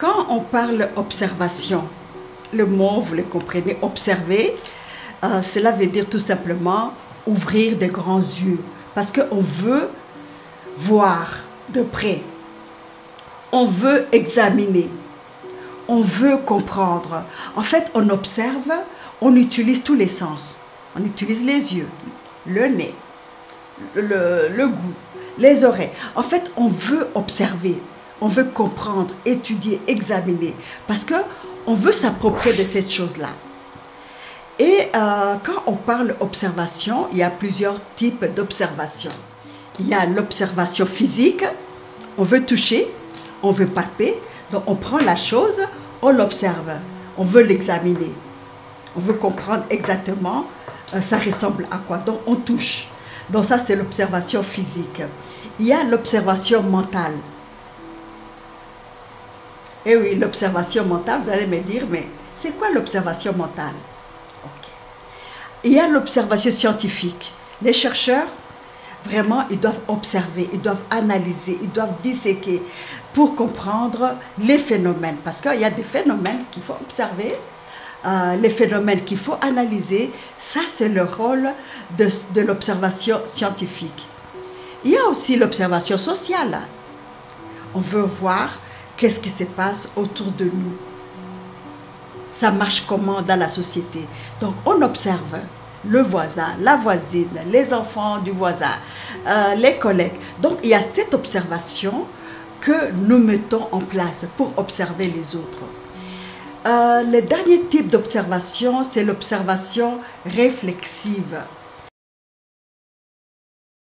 Quand on parle observation, le mot, vous le comprenez, observer, cela veut dire tout simplement ouvrir de grands yeux. Parce qu'on veut voir de près. On veut examiner. On veut comprendre. En fait, on observe, on utilise tous les sens. On utilise les yeux, le nez, le goût, les oreilles. En fait, on veut observer. On veut comprendre, étudier, examiner. Parce qu'on veut s'approprier de cette chose-là. Et quand on parle observation, il y a plusieurs types d'observation. Il y a l'observation physique, on veut toucher, on veut palper, donc on prend la chose, on l'observe, on veut l'examiner, on veut comprendre exactement ça ressemble à quoi, donc on touche. Donc ça c'est l'observation physique. Il y a l'observation mentale. Et oui, l'observation mentale, vous allez me dire, mais c'est quoi l'observation mentale? Il y a l'observation scientifique. Les chercheurs, vraiment, ils doivent observer, ils doivent analyser, ils doivent disséquer pour comprendre les phénomènes. Parce qu'il y a des phénomènes qu'il faut observer, les phénomènes qu'il faut analyser. Ça, c'est le rôle de l'observation scientifique. Il y a aussi l'observation sociale. On veut voir qu'est-ce qui se passe autour de nous. Ça marche comment dans la société. Donc, on observe le voisin, la voisine, les enfants du voisin, les collègues. Donc, il y a cette observation que nous mettons en place pour observer les autres. Le dernier type d'observation, c'est l'observation réflexive.